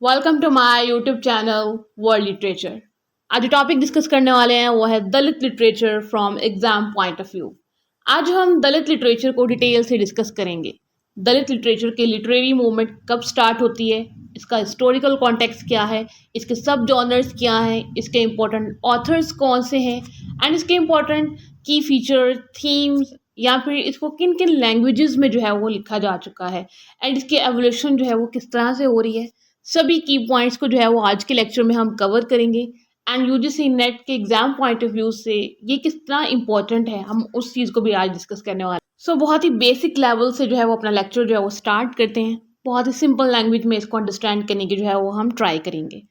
Welcome to my YouTube channel world literature. आज जो topic discuss करने वाले हैं वो है Dalit literature from exam point of view. आज हम दलित लिटरेचर को डिटेल से डिस्कस करेंगे। दलित लिटरेचर के लिटरेरी मूवमेंट कब स्टार्ट होती है, इसका हिस्टोरिकल कॉन्टेक्स्ट क्या है, इसके सब जॉनर्स क्या हैं, इसके इम्पोर्टेंट ऑथर्स कौन से हैं एंड इसके इम्पोर्टेंट की फीचर थीम्स या फिर इसको किन किन लैंग्वेजेस में जो है वो लिखा जा चुका है एंड इसकी एवोल्यूशन जो है वो किस तरह से हो रही है। सभी की पॉइंट्स को जो है वो आज के लेक्चर में हम कवर करेंगे एंड यूजीसी नेट के एग्जाम पॉइंट ऑफ व्यू से ये कितना इंपॉर्टेंट है हम उस चीज़ को भी आज डिस्कस करने वाले हैं। सो बहुत ही बेसिक लेवल से जो है वो अपना लेक्चर जो है वो स्टार्ट करते हैं। बहुत ही सिंपल लैंग्वेज में इसको अंडरस्टैंड करने की जो है वो हम ट्राई करेंगे।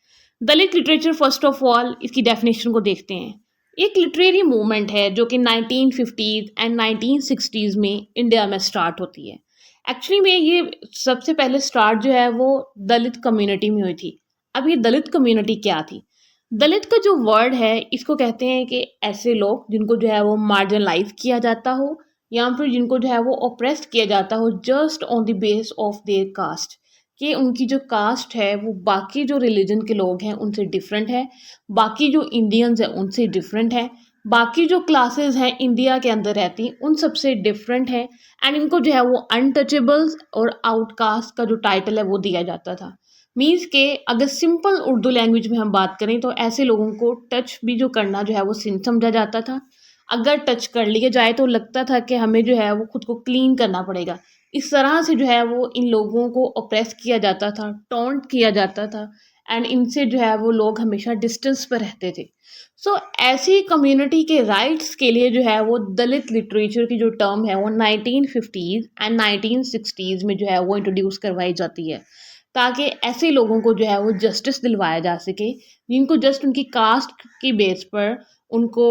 Dalit literature first of all इसकी डेफिनेशन को देखते हैं। एक लिटरेरी मूवमेंट है जो कि 1950s एंड 1960s में इंडिया में स्टार्ट होती है। एक्चुअली में ये सबसे पहले स्टार्ट जो है वो दलित कम्युनिटी में हुई थी। अब ये दलित कम्युनिटी क्या थी? दलित का जो वर्ड है इसको कहते हैं कि ऐसे लोग जिनको जो है वो मार्जिनलाइज किया जाता हो या फिर जिनको जो है वो ऑप्रेस्ड किया जाता हो just on the base of their caste, कि उनकी जो कास्ट है वो बाकी जो रिलीजन के लोग हैं उनसे डिफरेंट है, बाकी जो इंडियंस हैं उनसे डिफरेंट है, बाकी जो क्लासेस हैं इंडिया के अंदर रहती उन सबसे डिफरेंट है एंड इनको जो है वो अनटचेबल्स और आउटकास्ट का जो टाइटल है वो दिया जाता था। मीन्स के अगर सिंपल उर्दू लैंग्वेज में हम बात करें तो ऐसे लोगों को टच भी जो करना जो है वो सिन समझा जाता था। अगर टच कर लिया जाए तो लगता था कि हमें जो है वो खुद को क्लीन करना पड़ेगा। इस तरह से जो है वो इन लोगों को ऑप्रेस किया जाता था, टॉन्ट किया जाता था एंड इनसे जो है वो लोग हमेशा डिस्टेंस पर रहते थे। ऐसी कम्युनिटी के राइट्स के लिए जो है वो दलित लिटरेचर की जो टर्म है वो 1950s एंड 1960s में जो है वो इंट्रोड्यूस करवाई जाती है, ताकि ऐसे लोगों को जो है वो जस्टिस दिलवाया जा सके जिनको जस्ट उनकी कास्ट की बेस पर उनको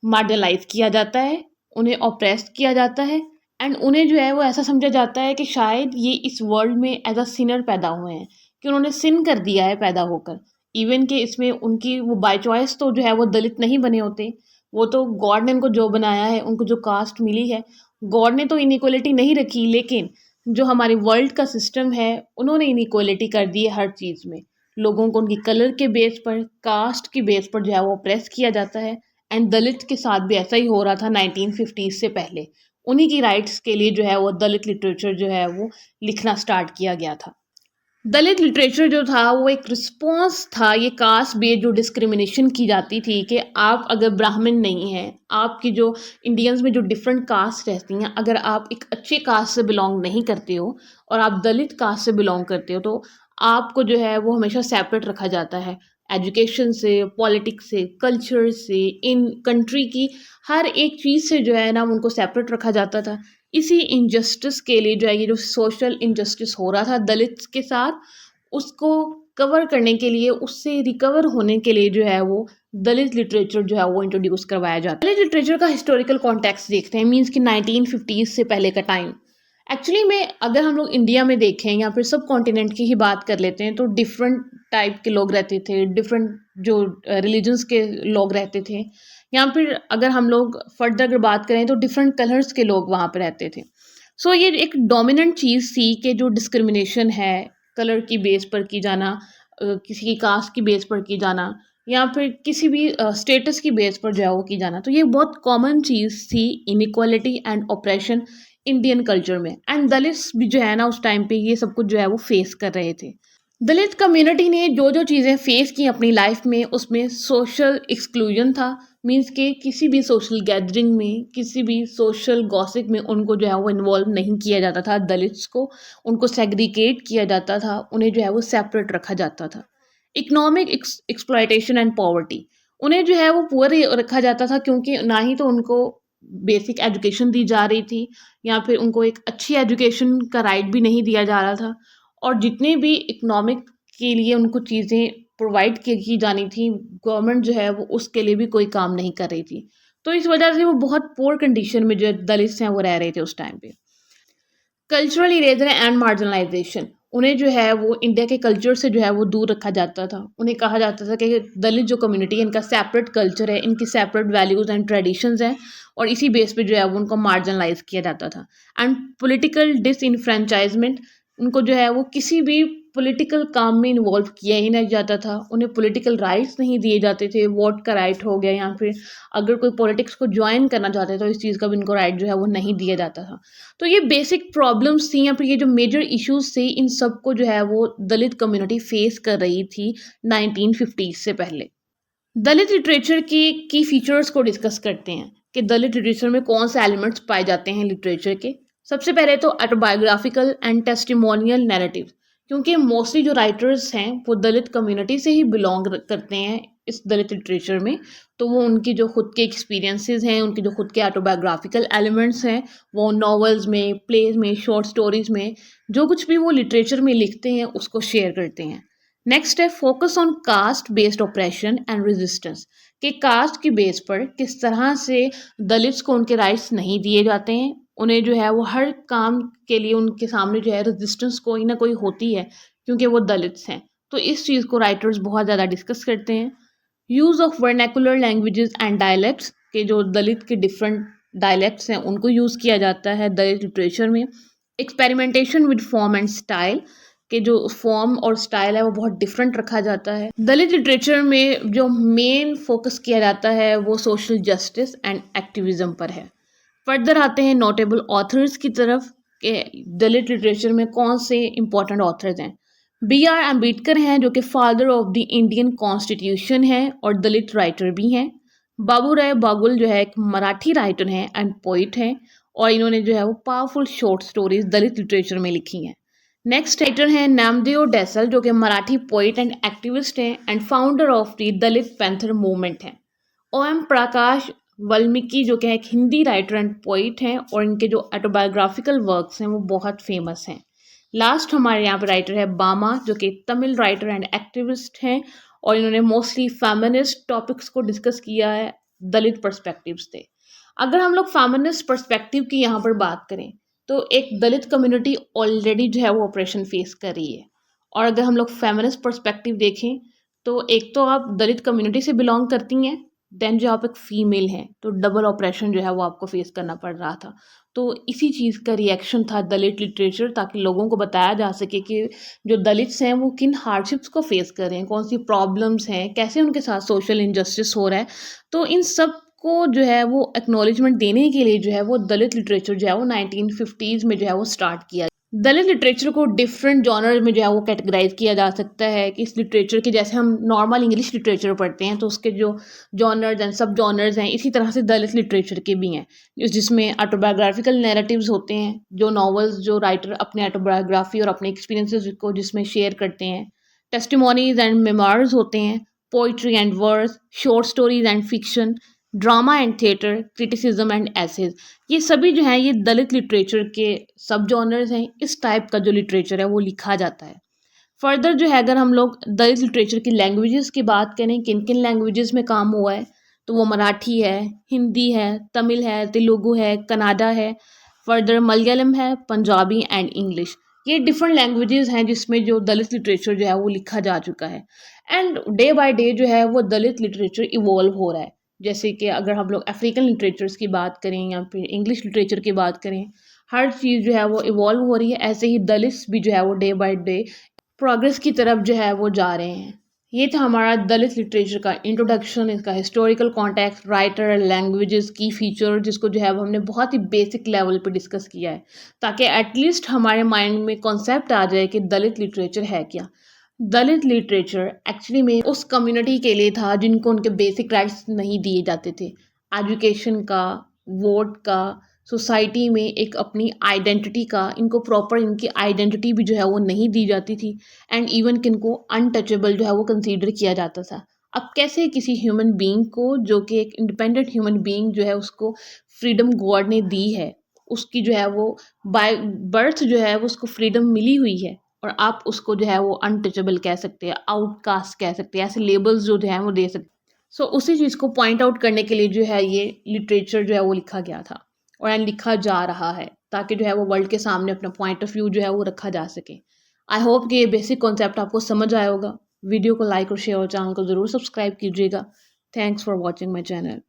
मार्जिनलाइज किया जाता है, उन्हें ऑप्रेस किया जाता है एंड उन्हें जो है वो ऐसा समझा जाता है कि शायद ये इस वर्ल्ड में एज अ सिनर पैदा हुए हैं, कि उन्होंने सिन कर दिया है पैदा होकर। इवन कि इसमें उनकी वो बाय चॉइस तो जो है वो दलित नहीं बने होते, वो तो गॉड ने उनको जो बनाया है, उनको जो कास्ट मिली है, गॉड ने तो इनइक्वलिटी नहीं रखी, लेकिन जो हमारे वर्ल्ड का सिस्टम है उन्होंने इनइक्वलिटी कर दी है हर चीज़ में। लोगों को उनकी कलर के बेस पर, कास्ट की बेस पर जो है वो प्रेस किया जाता है एंड दलित के साथ भी ऐसा ही हो रहा था 1950s से पहले। उन्हीं की राइट्स के लिए जो है वो दलित लिटरेचर जो है वो लिखना स्टार्ट किया गया था। दलित लिटरेचर जो था वो एक रिस्पॉन्स था ये कास्ट बेस्ड जो डिस्क्रिमिनेशन की जाती थी कि आप अगर ब्राह्मण नहीं हैं, आपकी जो इंडियंस में जो डिफरेंट कास्ट रहती हैं, अगर आप एक अच्छे कास्ट से बिलोंग नहीं करते हो और आप दलित कास्ट से बिलोंग करते हो तो आपको जो है वो हमेशा सेपरेट रखा जाता है। एजुकेशन से, पॉलिटिक्स से, कल्चर से, इन कंट्री की हर एक चीज़ से जो है ना उनको सेपरेट रखा जाता था। इसी इनजस्टिस के लिए जो है ये जो सोशल इनजस्टिस हो रहा था दलित के साथ, उसको कवर करने के लिए, उससे रिकवर होने के लिए जो है वो दलित लिटरेचर जो है वो इंट्रोड्यूस करवाया जाता है। दलित लिटरेचर का हिस्टोरिकल कॉन्टेक्स्ट देखते हैं, मीन्स कि 1950s से पहले का टाइम। एक्चुअली में अगर हम लोग इंडिया में देखें या फिर सब कॉन्टिनेंट की ही बात कर लेते हैं तो डिफरेंट टाइप के लोग रहते थे, डिफरेंट जो रिलीजन्स के लोग रहते थे, या फिर अगर हम लोग फर्दर अगर बात करें तो डिफरेंट कलर्स के लोग वहाँ पे रहते थे। ये एक डोमिनेंट चीज़ थी कि जो डिस्क्रिमिनेशन है कलर की बेस पर की जाना, किसी की कास्ट की बेस पर की जाना या फिर किसी भी स्टेटस की बेस पर जो है वो की जाना, तो ये बहुत कॉमन चीज़ थी, inequality and operation Indian culture में। एंड दलित्स भी जो है ना उस टाइम पे ये सब कुछ जो है वो फेस कर रहे थे। दलित कम्युनिटी ने जो जो चीज़ें फेस की अपनी लाइफ में उसमें सोशल एक्सक्लूजन था। मीन्स के किसी भी सोशल गैदरिंग में, किसी भी सोशल गॉसिप में उनको जो है वो इन्वॉल्व नहीं किया जाता था। दलित्स को उनको सेग्रीगेट किया जाता था, उन्हें जो है वो सेपरेट रखा जाता था। इकोनॉमिक एक्सप्लॉयटेशन एंड पॉवर्टी, उन्हें जो है वो पुअर रखा जाता था क्योंकि ना ही तो उनको बेसिक एजुकेशन दी जा रही थी या फिर उनको एक अच्छी एजुकेशन का राइट भी नहीं दिया जा रहा था, और जितने भी इकोनॉमिक के लिए उनको चीज़ें प्रोवाइड की जानी थी, गवर्नमेंट जो है वो उसके लिए भी कोई काम नहीं कर रही थी। तो इस वजह से वो बहुत पुअर कंडीशन में जो दलित हैं वो रह रहे थे उस टाइम पे। कल्चरल इरेजर एंड मार्जिनलाइजेशन, उन्हें जो है वो इंडिया के कल्चर से जो है वो दूर रखा जाता था। उन्हें कहा जाता था कि दलित जो कम्युनिटी है इनका सेपरेट कल्चर है, इनकी सेपरेट वैल्यूज़ एंड ट्रेडिशंस हैं, और इसी बेस पे जो है वो उनको मार्जिनलाइज किया जाता था। एंड पॉलिटिकल डिसइनफ्रेंचाइजमेंट, उनको जो है वो किसी भी पॉलिटिकल काम में इन्वॉल्व किया ही नहीं जाता था, उन्हें पॉलिटिकल राइट्स नहीं दिए जाते थे, वोट का राइट हो गया या फिर अगर कोई पॉलिटिक्स को ज्वाइन करना चाहते तो इस चीज़ का भी इनको राइट जो है वो नहीं दिया जाता था। तो ये बेसिक प्रॉब्लम्स थी या फिर ये जो मेजर इश्यूज थे, इन सब को जो है वो दलित कम्युनिटी फेस कर रही थी 1950s से पहले। दलित लिटरेचर के की फीचर्स को डिस्कस करते हैं कि दलित लिटरेचर में कौन से एलिमेंट्स पाए जाते हैं लिटरेचर के। सबसे पहले तो ऑटोबायोग्राफिकल एंड टेस्टिमोनियल नैरेटिव, क्योंकि मोस्टली जो राइटर्स हैं वो दलित कम्युनिटी से ही बिलोंग करते हैं इस दलित लिटरेचर में, तो वो उनकी जो खुद के एक्सपीरियंसेस हैं, उनके जो खुद के ऑटोबायोग्राफिकल एलिमेंट्स हैं, वो नॉवेल्स में, प्लेज में, शॉर्ट स्टोरीज में, जो कुछ भी वो लिटरेचर में लिखते हैं उसको शेयर करते हैं। नेक्स्ट है focus on caste based operation and resistance, कि कास्ट की बेस पर किस तरह से दलित्स को उनके राइट्स नहीं दिए जाते हैं, उन्हें जो है वो हर काम के लिए उनके सामने जो है रेजिस्टेंस कोई ना कोई होती है क्योंकि वो दलित्स हैं। तो इस चीज़ को राइटर्स बहुत ज़्यादा डिस्कस करते हैं। Use of vernacular languages and dialects, के जो दलित के डिफरेंट डायलेक्ट्स हैं उनको यूज़ किया जाता है दलित लिटरेचर में। Experimentation with form and style, के जो फॉर्म और स्टाइल है वो बहुत डिफरेंट रखा जाता है। दलित लिटरेचर में जो मेन फोकस किया जाता है वो सोशल जस्टिस एंड एक्टिविज्म पर है। फर्दर आते हैं नोटेबल ऑथर्स की तरफ, कि दलित लिटरेचर में कौन से इंपॉर्टेंट ऑथर्स हैं। B.R. अम्बेडकर हैं जो कि father of the Indian constitution है और दलित राइटर भी हैं। बाबूराय बागुल जो है एक मराठी राइटर हैं एंड पोइट हैं और इन्होंने जो है वो पावरफुल शॉर्ट स्टोरीज दलित लिटरेचर में लिखी हैं। नेक्स्ट राइटर हैं नामदेव डेसल जो कि मराठी पोइट एंड एक्टिविस्ट हैं and founder of the Dalit panther movement हैं। O.M. प्रकाश वाल्मीकि जो कि एक हिंदी राइटर एंड पोइट हैं और इनके जो ऑटोबायोग्राफिकल वर्क्स हैं वो बहुत फेमस हैं। लास्ट हमारे यहाँ पर राइटर है बामा जो कि तमिल राइटर एंड एक्टिविस्ट हैं और इन्होंने मोस्टली फेमिनिस्ट टॉपिक्स को डिस्कस किया है दलित पर्सपेक्टिव से। अगर हम लोग फेमिनिस्ट पर्सपेक्टिव की यहाँ पर बात करें तो एक दलित कम्युनिटी ऑलरेडी जो है वो ऑपरेशन फेस कर रही है, और अगर हम लोग फेमिनिस्ट पर्सपेक्टिव देखें तो एक तो आप दलित कम्युनिटी से बिलोंग करती हैं, देन जो आप एक फ़ीमेल हैं तो डबल ऑपरेशन जो है वो आपको फेस करना पड़ रहा था। तो इसी चीज़ का रिएक्शन था दलित लिटरेचर, ताकि लोगों को बताया जा सके कि जो दलित्स हैं वो किन हार्डशिप्स को फेस कर रहे हैं, कौन सी प्रॉब्लम्स हैं, कैसे उनके साथ सोशल इनजस्टिस हो रहा है। तो इन सब को जो है वो एक्नॉलेजमेंट देने के लिए जो है वो दलित लिटरेचर जो है वो 1950s में जो है वो स्टार्ट किया। दलित लिटरेचर को डिफरेंट जॉनर में जो है वो कैटेगराइज किया जा सकता है कि इस लिटरेचर के जैसे हम नॉर्मल इंग्लिश लिटरेचर पढ़ते हैं तो उसके जो जॉनर्स एंड सब जॉनर्स हैं, इसी तरह से दलित लिटरेचर के भी हैं जिसमें ऑटोबायोग्राफिकल नैरेटिव्स होते हैं, जो नॉवेल्स जो राइटर अपने ऑटोबायोग्राफी और अपने एक्सपीरियंसेस को जिसमें शेयर करते हैं। टेस्टिमोनीज एंड मेमोइर्स होते हैं, poetry and verse, short stories and fiction, drama and theatre, criticism and essays, ये सभी जो हैं ये दलित लिटरेचर के सब जॉनर्स हैं। इस टाइप का जो लिटरेचर है वो लिखा जाता है। फर्दर जो है अगर हम लोग दलित लिटरेचर की लैंग्वेजेस की बात करें, किन किन लैंग्वेजेस में काम हुआ है, तो वो मराठी है, हिंदी है, तमिल है, तेलुगु है, कन्नड़ा है, फर्दर मलयालम है, पंजाबी एंड इंग्लिश। ये डिफरेंट लैंग्वेजेस हैं जिसमें जो दलित लिटरेचर जो है वो लिखा जा चुका है। एंड डे बाय डे जो है वो दलित लिटरेचर इवॉल्व हो रहा है। जैसे कि अगर हम लोग अफ्रीकन लिटरेचर्स की बात करें या फिर इंग्लिश लिटरेचर की बात करें, हर चीज़ जो है वो इवॉल्व हो रही है। ऐसे ही दलित्स भी जो है वो डे बाय डे प्रोग्रेस की तरफ जो है वो जा रहे हैं। ये था हमारा दलित लिटरेचर का इंट्रोडक्शन, इसका हिस्टोरिकल कॉन्टेक्स्ट, राइटर, लैंग्वेजेस की फीचर, जिसको जो है वो हमने बहुत ही बेसिक लेवल पे डिस्कस किया है ताकि एटलीस्ट हमारे माइंड में कॉन्सेप्ट आ जाए कि दलित लिटरेचर है क्या। दलित लिटरेचर एक्चुअली में उस कम्युनिटी के लिए था जिनको उनके बेसिक राइट्स नहीं दिए जाते थे, एजुकेशन का, वोट का, सोसाइटी में एक अपनी आइडेंटिटी का, इनको प्रॉपर इनकी आइडेंटिटी भी जो है वो नहीं दी जाती थी एंड इवन किनको अनटचेबल जो है वो कंसीडर किया जाता था। अब कैसे किसी ह्यूमन बीइंग को, जो कि एक इंडिपेंडेंट ह्यूमन बीइंग जो है उसको फ्रीडम गॉड ने दी है, उसकी जो है वो बाय बर्थ जो है वो उसको फ्रीडम मिली हुई है, और आप उसको जो है वो अनटचेबल कह सकते हैं, आउटकास्ट कह सकते हैं, ऐसे लेबल्स जो है वो दे सकते। सो उसी चीज़ को पॉइंट आउट करने के लिए जो है ये लिटरेचर जो है वो लिखा गया था और लिखा जा रहा है, ताकि जो है वो वर्ल्ड के सामने अपना पॉइंट ऑफ व्यू जो है वो रखा जा सके। आई होप कि ये बेसिक कॉन्सेप्ट आपको समझ आया होगा। वीडियो को लाइक और शेयर और चैनल को ज़रूर सब्सक्राइब कीजिएगा। Thanks for watching my channel.